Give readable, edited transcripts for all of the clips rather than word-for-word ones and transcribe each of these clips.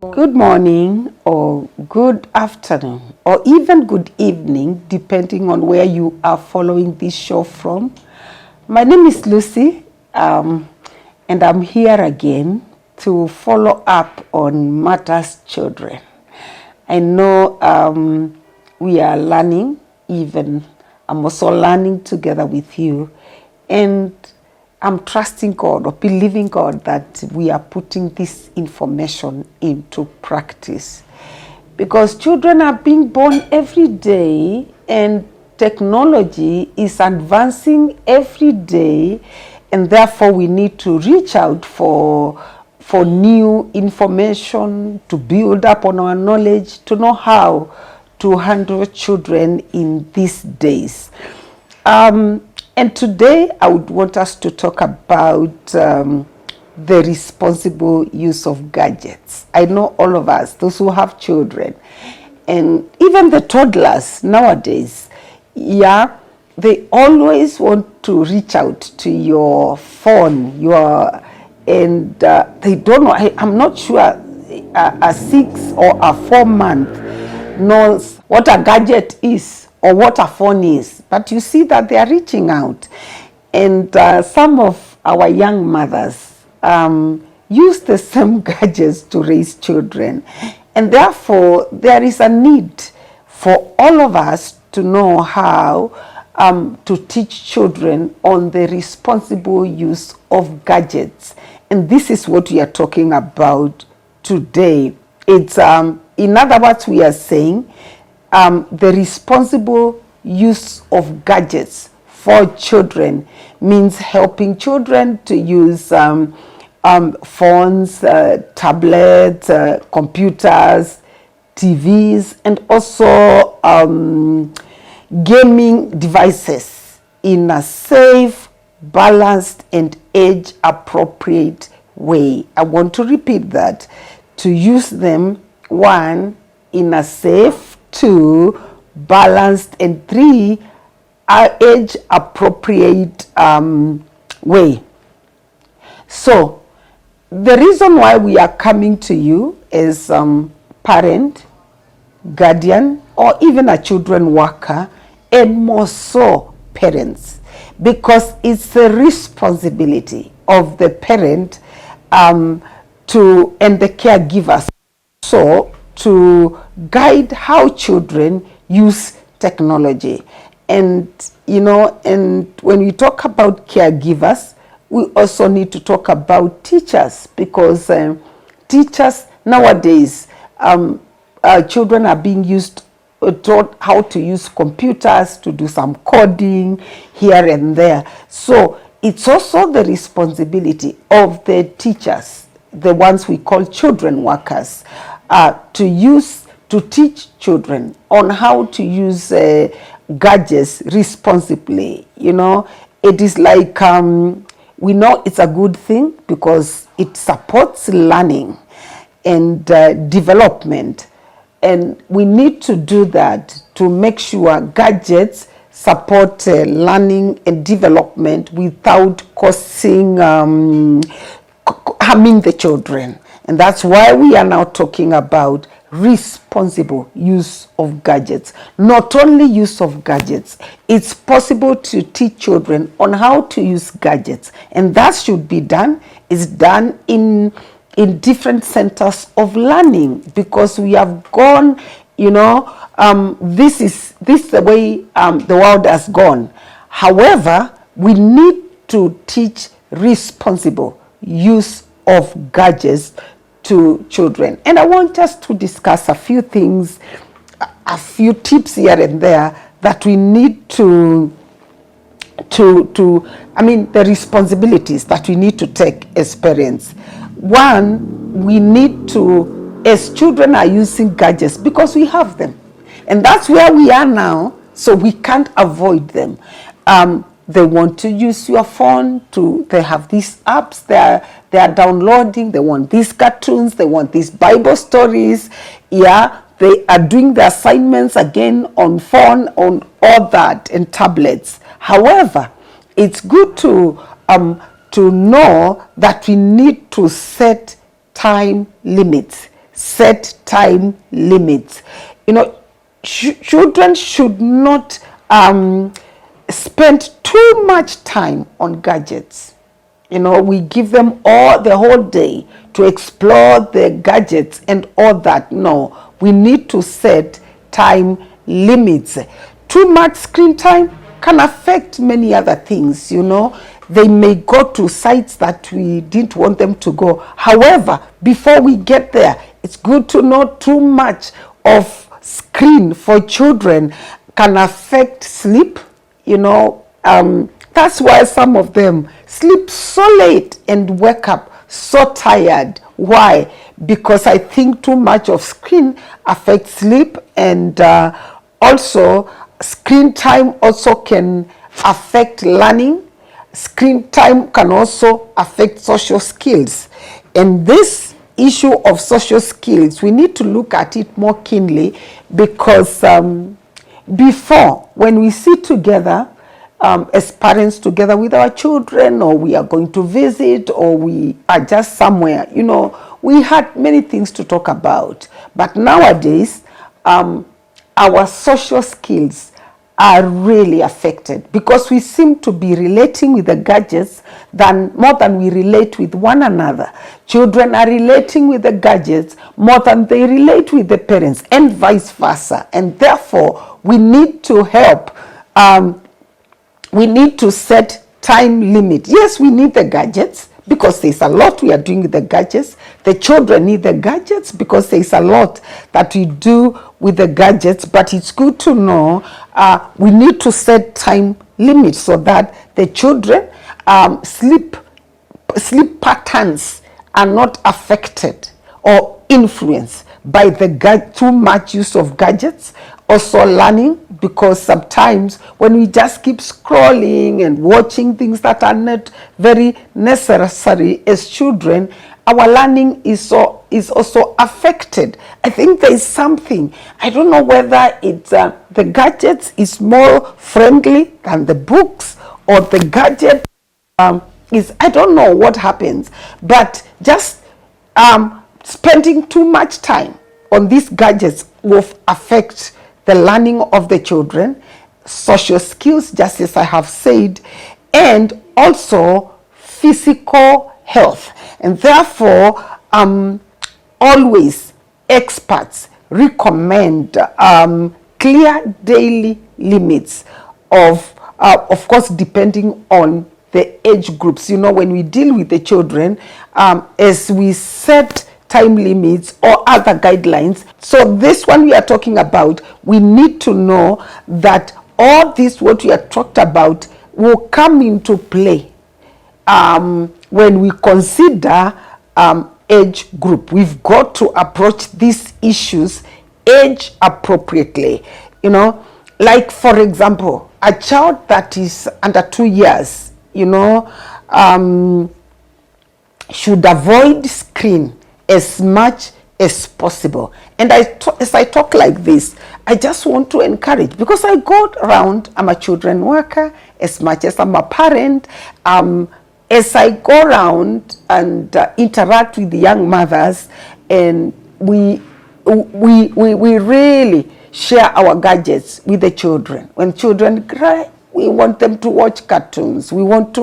Good morning, or good afternoon, or even good evening, depending on where you are following this show from. My name is Lucy, and I'm here again to follow up on matters children. I know we are learning, even I'm also learning together with you, and I'm trusting God or believing God that we are putting this information into practice. Because children are being born every day and technology is advancing every day, and therefore we need to reach out for new information, to build up on our knowledge, to know how to handle children in these days. And today I would want us to talk about the responsible use of gadgets. I know all of us, those who have children, and even the toddlers nowadays, they always want to reach out to your phone, and they don't know. I'm not sure a 6 or a 4 month knows what a gadget is or what a phone is, but you see that they are reaching out. And some of our young mothers use the same gadgets to raise children, and therefore there is a need for all of us to know how to teach children on the responsible use of gadgets. And this is what we are talking about today. It's in other words, we are saying the responsible use of gadgets for children means helping children to use phones, tablets, computers, TVs, and also gaming devices in a safe, balanced, and age-appropriate way. I want to repeat that. To use them, 1, in a safe, 2, balanced, and 3, age-appropriate way. So, the reason why we are coming to you as parent, guardian, or even a children worker, and more so parents, because it's the responsibility of the parent and the caregivers to guide how children use technology. And and when we talk about caregivers, we also need to talk about teachers, because teachers nowadays, children are being taught how to use computers, to do some coding here and there. So it's also the responsibility of the teachers, the ones we call children workers, to teach children on how to use gadgets responsibly. It is like we know it's a good thing because it supports learning and development, and we need to do that to make sure gadgets support learning and development without causing harming the children. And that's why we are now talking about responsible use of gadgets. Not only use of gadgets, it's possible to teach children on how to use gadgets, and that should be done. It's done in different centers of learning, because we have gone, this is the way the world has gone. However, we need to teach responsible use of gadgets to children. And I want us to discuss a few things, a few tips here and there that we need the responsibilities that we need to take as parents. 1, we need to, as children are using gadgets, because we have them, and that's where we are now, so we can't avoid them. They want to use your phone they have these apps they are downloading. They want these cartoons, they want these Bible stories. They are doing the assignments again on phone, on all that, and tablets. However, it's good to know that we need to set time limits, set time limits. Children should not spend too much time on gadgets. We give them the whole day to explore the gadgets and all that. No, we need to set time limits. Too much screen time can affect many other things. They may go to sites that we didn't want them to go. However, before we get there, it's good to know too much of screen for children can affect sleep. That's why some of them sleep so late and wake up so tired. Why? Because I think too much of screen affects sleep, and also screen time also can affect learning. Screen time can also affect social skills. And this issue of social skills, we need to look at it more keenly, because before, when we sit together, as parents together with our children, or we are going to visit, or we are just somewhere, we had many things to talk about. But nowadays, our social skills are really affected, because we seem to be relating with the gadgets more than we relate with one another. Children are relating with the gadgets more than they relate with the parents, and vice versa. And therefore, we need to help. We need to set time limit. Yes, we need the gadgets, because there's a lot we are doing with the gadgets. The children need the gadgets because there's a lot that we do with the gadgets. But it's good to know we need to set time limits so that the children sleep patterns are not affected or influenced by the too much use of gadgets. Also learning, because sometimes when we just keep scrolling and watching things that are not very necessary as children, our learning is also affected. I think there is something, I don't know whether it's the gadgets is more friendly than the books, or the gadget I don't know what happens, but just spending too much time on these gadgets will affect the learning of the children, social skills, just as I have said, and also physical health. And therefore, always experts recommend clear daily limits of course, depending on the age groups. When we deal with the children, as we set time limits or other guidelines. So this one we are talking about, we need to know that all this what we are talked about will come into play when we consider age group. We've got to approach these issues age appropriately. Like for example, a child that is under 2 years, should avoid screen as much as possible. And as I talk like this, I just want to encourage, because I go around, I'm a children worker as much as I'm a parent. As I go around and interact with the young mothers, and we really share our gadgets with the children. When children cry, we want them to watch cartoons. We want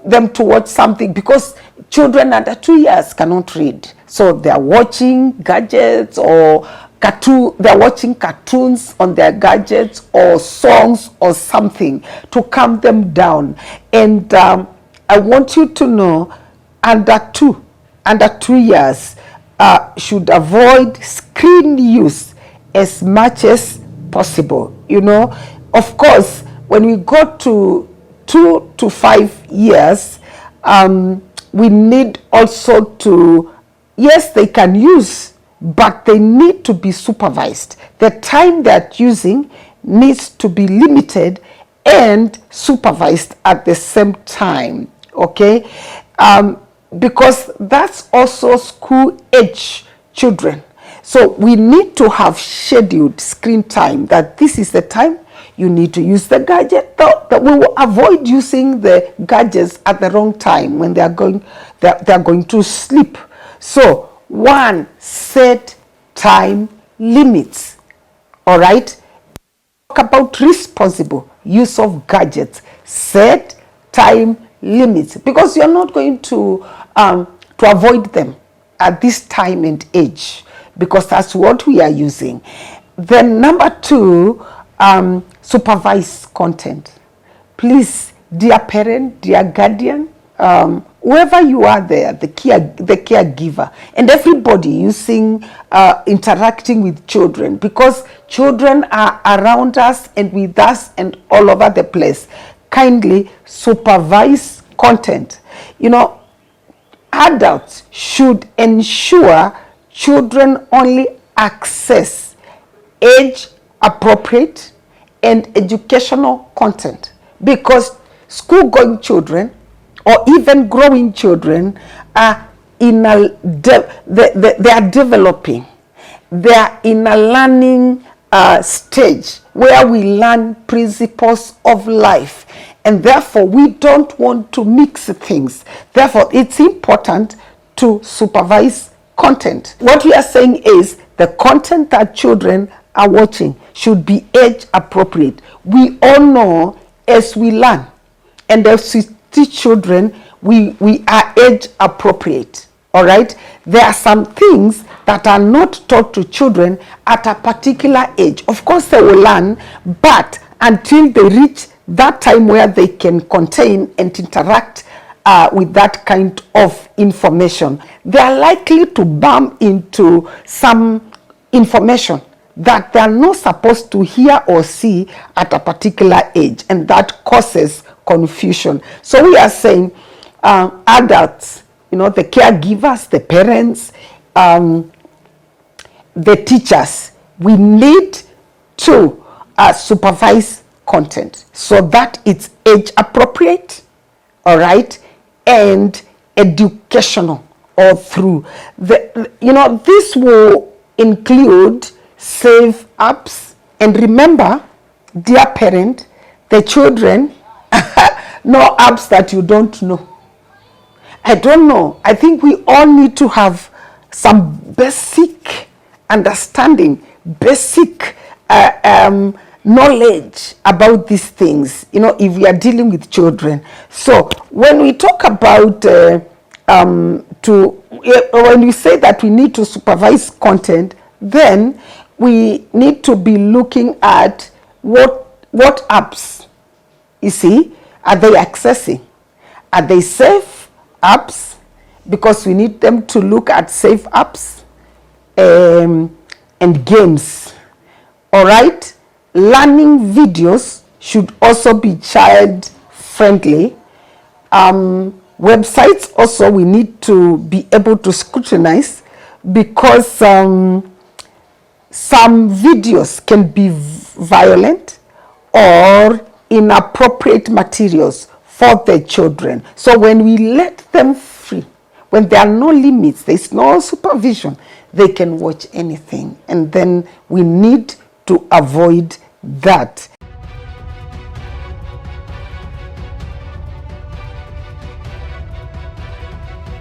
them to watch something, because children under 2 years cannot read. So they're watching gadgets or they're watching cartoons on their gadgets, or songs or something to calm them down. And I want you to know, under two years should avoid screen use as much as possible. Of course, when we go to 2 to 5 years, we need also to, yes, they can use, but they need to be supervised. The time they're using needs to be limited and supervised at the same time, okay? Because that's also school age children. So we need to have scheduled screen time, that this is the time you need to use the gadget. That we will avoid using the gadgets at the wrong time when they are going to sleep. So One, set time limits. All right? Talk about responsible use of gadgets. Set time limits, because you're not going to avoid them at this time and age, because that's what we are using. Then number two, supervise content. Please, dear parent, dear guardian, whoever you are there, the caregiver, and everybody using, interacting with children, because children are around us and with us and all over the place. Kindly supervise content. You know, adults should ensure children only access age appropriate and educational content, because school going children or even growing children are in a they are developing. They are in a learning stage where we learn principles of life, and therefore we don't want to mix things. Therefore, it's important to supervise content. What we are saying is the content that children are watching should be age appropriate. We all know as we learn and as we teach children, we are age appropriate. All right, there are some things that are not taught to children at a particular age. Of course they will learn, but until they reach that time where they can contain and interact with that kind of information, they are likely to bump into some information that they are not supposed to hear or see at a particular age, and that causes confusion. So we are saying adults, you know, the caregivers, the parents, the teachers, we need to supervise content so that it's age appropriate, all right, and educational all through. This will include safe apps. And remember, dear parent, the children know apps that you don't know. I don't know. I think we all need to have some basic understanding, basic knowledge about these things, you know, if we are dealing with children. So when we talk about when we say that we need to supervise content, then we need to be looking at what apps, you see, are they accessing? Are they safe apps? Because we need them to look at safe apps and games. All right, learning videos should also be child friendly. Websites also we need to be able to scrutinize, because some videos can be violent or inappropriate materials for the children. So when we let them free, when there are no limits, there's no supervision, they can watch anything, and then we need to avoid that.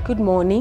Good morning.